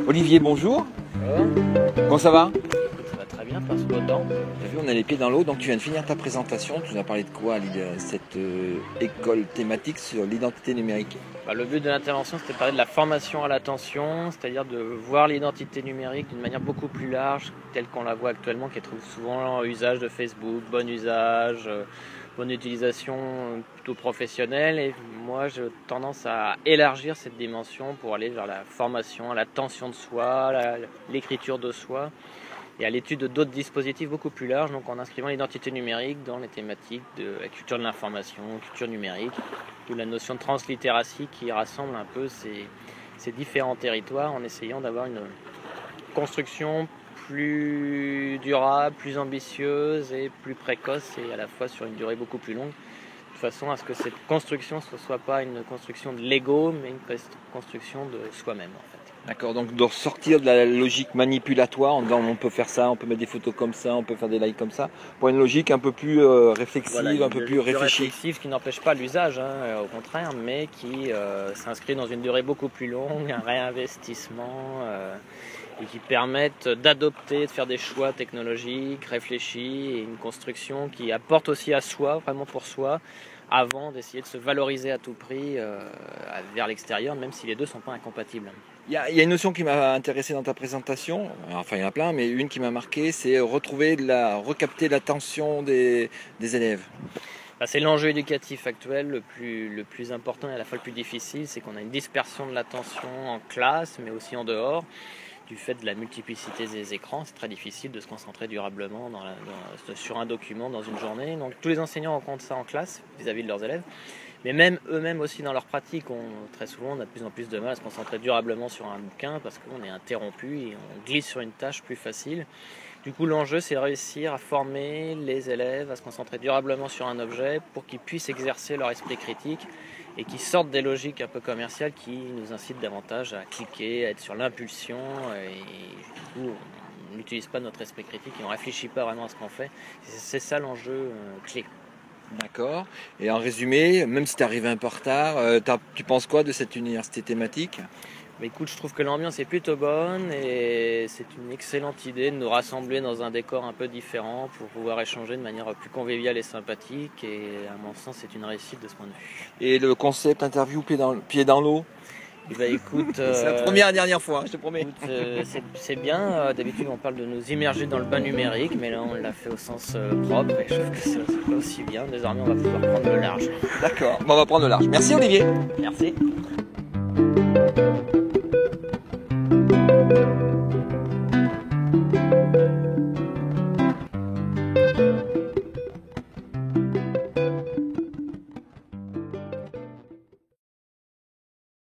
Olivier, bonjour. Comment ça va? Ça va très bien, passe beau temps. Tu as vu, on a les pieds dans l'eau, donc tu viens de finir ta présentation. Tu nous as parlé de quoi, cette école thématique sur l'identité numérique? Le but de l'intervention, c'était de parler de la formation à l'attention, c'est-à-dire de voir l'identité numérique d'une manière beaucoup plus large, telle qu'on la voit actuellement, qui est souvent usage de Facebook, bon usage, bonne utilisation plutôt professionnelle. Et moi, j'ai tendance à élargir cette dimension pour aller vers la formation à l'attention de soi, l'écriture de soi, et à l'étude d'autres dispositifs beaucoup plus larges, donc en inscrivant l'identité numérique dans les thématiques de la culture de l'information, culture numérique, ou la notion de translittératie qui rassemble un peu ces différents territoires en essayant d'avoir une construction plus durable, plus ambitieuse et plus précoce, et à la fois sur une durée beaucoup plus longue, de façon à ce que cette construction ne soit pas une construction de l'ego, mais une construction de soi-même en fait. D'accord, donc de sortir de la logique manipulatoire en disant on peut faire ça, on peut mettre des photos comme ça, on peut faire des likes comme ça, pour une logique un peu plus réflexive, voilà, un peu plus réfléchie. Réflexive qui n'empêche pas l'usage, au contraire, mais qui s'inscrit dans une durée beaucoup plus longue, un réinvestissement, et qui permettent d'adopter, de faire des choix technologiques, réfléchis, et une construction qui apporte aussi à soi, vraiment pour soi, avant d'essayer de se valoriser à tout prix vers l'extérieur, même si les deux ne sont pas incompatibles. Il y a une notion qui m'a intéressé dans ta présentation, enfin il y en a plein, mais une qui m'a marqué, c'est recapter l'attention des élèves. C'est l'enjeu éducatif actuel le plus important et à la fois le plus difficile, c'est qu'on a une dispersion de l'attention en classe, mais aussi en dehors, du fait de la multiplicité des écrans. C'est très difficile de se concentrer durablement sur un document dans une journée. Donc tous les enseignants rencontrent ça en classe vis-à-vis de leurs élèves. Mais même eux-mêmes aussi dans leur pratique, très souvent on a de plus en plus de mal à se concentrer durablement sur un bouquin parce qu'on est interrompu et on glisse sur une tâche plus facile. Du coup l'enjeu c'est de réussir à former les élèves à se concentrer durablement sur un objet pour qu'ils puissent exercer leur esprit critique et qu'ils sortent des logiques un peu commerciales qui nous incitent davantage à cliquer, à être sur l'impulsion, et du coup on n'utilise pas notre esprit critique et on ne réfléchit pas vraiment à ce qu'on fait. C'est ça l'enjeu clé. D'accord. Et en résumé, même si tu es arrivé un peu en retard, tu penses quoi de cette université thématique? Écoute, je trouve que l'ambiance est plutôt bonne et c'est une excellente idée de nous rassembler dans un décor un peu différent pour pouvoir échanger de manière plus conviviale et sympathique, et à mon sens c'est une réussite de ce point de vue. Et le concept interview pied dans l'eau? Écoute, c'est la première et dernière fois, je te promets. C'est bien, d'habitude on parle de nous immerger dans le bain numérique, mais là on l'a fait au sens propre et je trouve que c'est pas aussi bien. Désormais on va pouvoir prendre le large. D'accord, on va prendre le large. Merci Olivier. Merci.